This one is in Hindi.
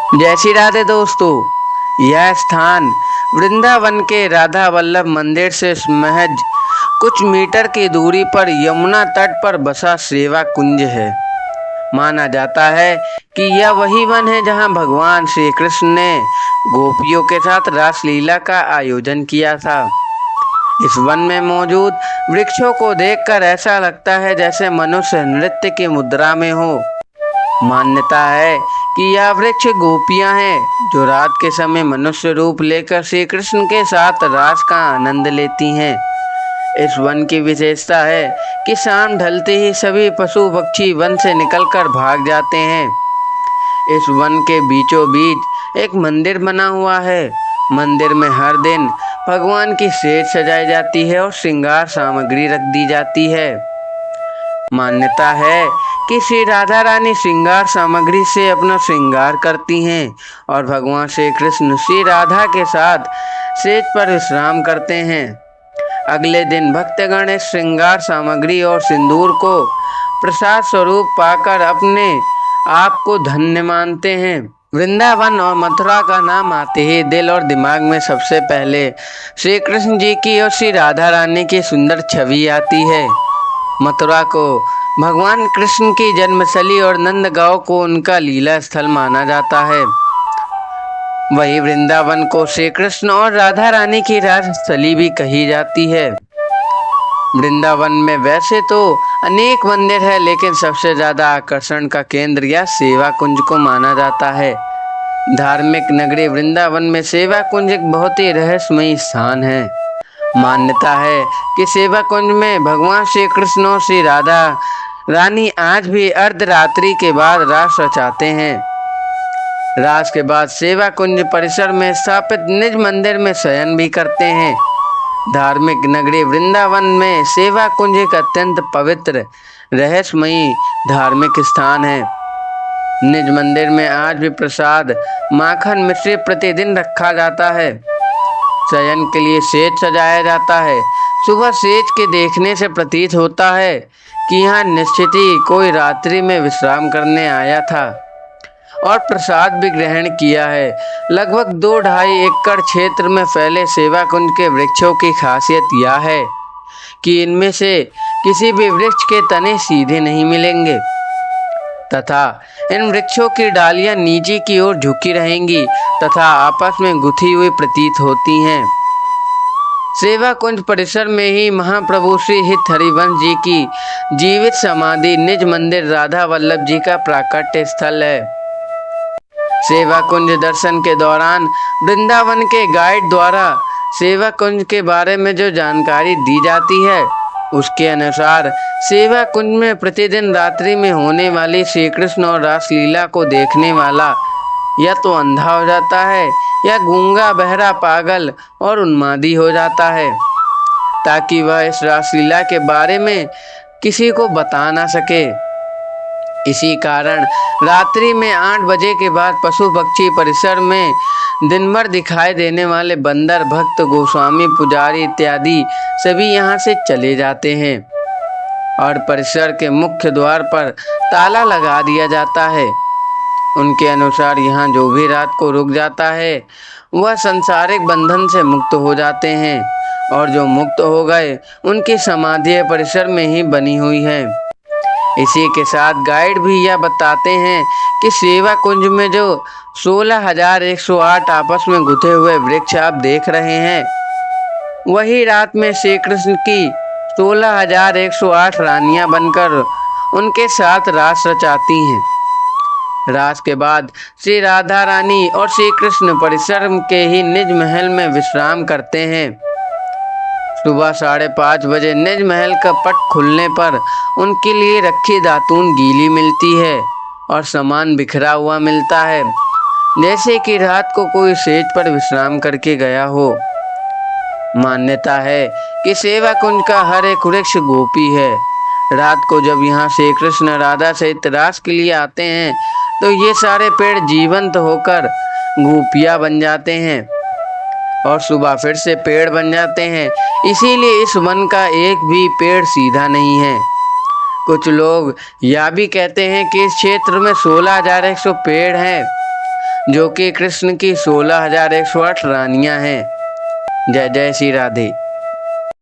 जय श्री राधे दोस्तों। यह स्थान वृंदावन के राधा वल्लभ मंदिर से महज कुछ मीटर की दूरी पर यमुना तट पर बसा सेवा कुंज है। माना जाता है कि यह वही वन है जहां भगवान श्री कृष्ण ने गोपियों के साथ रासलीला का आयोजन किया था। इस वन में मौजूद वृक्षों को देखकर ऐसा लगता है जैसे मनुष्य नृत्य की मुद्रा में हो। मान्यता है कि यह वृक्ष गोपियां हैं जो रात के समय मनुष्य रूप लेकर श्री कृष्ण के साथ रास का आनंद लेती हैं। इस वन की विशेषता है कि शाम ढलते ही सभी पशु पक्षी वन से निकलकर भाग जाते हैं। इस वन के बीचों बीच एक मंदिर बना हुआ है। मंदिर में हर दिन भगवान की सेज सजाई जाती है और श्रृंगार सामग्री रख दी जाती है। मान्यता है कि श्री राधा रानी श्रृंगार सामग्री से अपना श्रृंगार करती हैं और भगवान श्री कृष्ण श्री राधा के साथ सेज पर विश्राम करते हैं। अगले दिन भक्तगण इस श्रृंगार सामग्री और सिंदूर को प्रसाद स्वरूप पाकर अपने आप को धन्य मानते हैं। वृंदावन और मथुरा का नाम आते ही दिल और दिमाग में सबसे पहले श्री कृष्ण जी की और श्री राधा रानी की सुंदर छवि आती है। मथुरा को भगवान कृष्ण की जन्मस्थली और नंदगांव को उनका लीला स्थल माना जाता है। वही वृंदावन को श्री कृष्ण और राधा रानी की राजस्थली भी कही जाती है। वृंदावन में वैसे तो अनेक मंदिर है, लेकिन सबसे ज्यादा आकर्षण का केंद्र या सेवा कुंज को माना जाता है। धार्मिक नगरी वृंदावन में सेवा कुंज एक बहुत ही रहस्यमयी स्थान है। मान्यता है कि सेवा कुंज में भगवान श्री कृष्ण और श्री राधा रानी आज भी अर्धरात्रि के बाद रास रचाते हैं। रास के बाद सेवा कुंज परिसर में स्थापित निज मंदिर में शयन भी करते हैं। धार्मिक नगरी वृंदावन में सेवा कुंज एक अत्यंत पवित्र रहस्यमयी धार्मिक स्थान है। निज मंदिर में आज भी प्रसाद माखन मिश्री प्रतिदिन रखा जाता है। शयन के लिए सेज सजाया जाता है। सुबह सेज के देखने से प्रतीत होता है कि यहाँ निश्चित ही कोई रात्रि में विश्राम करने आया था और प्रसाद भी ग्रहण किया है। लगभग 2-2.5 एकड़ क्षेत्र में फैले सेवा कुंज के वृक्षों की खासियत यह है कि इनमें से किसी भी वृक्ष के तने सीधे नहीं मिलेंगे तथा इन वृक्षों की डालियां नीचे की ओर झुकी रहेंगी तथा आपस में गुथी हुई प्रतीत होती हैं। सेवा कुंज परिसर में ही महाप्रभु श्री हित हरिवंश जी की जीवित समाधि निज मंदिर राधा वल्लभ जी का प्राकट्य स्थल है। सेवा कुंज दर्शन के दौरान वृंदावन के गाइड द्वारा सेवा कुंज के बारे में जो जानकारी दी जाती है उसके अनुसार सेवा कुंज में प्रतिदिन रात्रि में होने वाली श्री कृष्ण और रासलीला को देखने वाला या तो अंधा हो जाता है या गूंगा बहरा पागल और उन्मादी हो जाता है, ताकि वह इस रासलीला के बारे में किसी को बता ना सके। इसी कारण रात्रि में 8 बजे के बाद पशु पक्षी परिसर में दिन भर दिखाई देने वाले बंदर भक्त गोस्वामी पुजारी इत्यादि सभी यहाँ से चले जाते हैं और परिसर के मुख्य द्वार पर ताला लगा दिया जाता है। उनके अनुसार यहाँ जो भी रात को रुक जाता है वह संसारिक बंधन से मुक्त हो जाते हैं और जो मुक्त हो गए उनकी समाधि परिसर में ही बनी हुई है। इसी के साथ गाइड भी यह बताते हैं कि सेवा कुंज में जो 16,108 आपस में गुथे हुए वृक्ष आप देख रहे हैं वही रात में श्री कृष्ण की 16,108 रानियां बनकर उनके साथ रास रचाती हैं। रास के बाद श्री राधा रानी और श्री कृष्ण परिसर के ही निज महल में विश्राम करते हैं। सुबह 5:30 बजे निज महल का पट खुलने पर उनके लिए रखी दातून गीली मिलती है और सामान बिखरा हुआ मिलता है, जैसे कि रात को कोई सेज पर विश्राम करके गया हो। मान्यता है कि सेवा कुंज का हर एक वृक्ष गोपी है। रात को जब यहाँ श्री कृष्ण राधा सहित रास के लिए आते हैं तो ये सारे पेड़ जीवंत होकर गोपियाँ बन जाते हैं और सुबह फिर से पेड़ बन जाते हैं। इसीलिए इस वन का एक भी पेड़ सीधा नहीं है। कुछ लोग यह भी कहते हैं कि इस क्षेत्र में 16,100 पेड़ हैं, जो कि कृष्ण की 16,108 रानियां हैं। जय जय श्री राधे।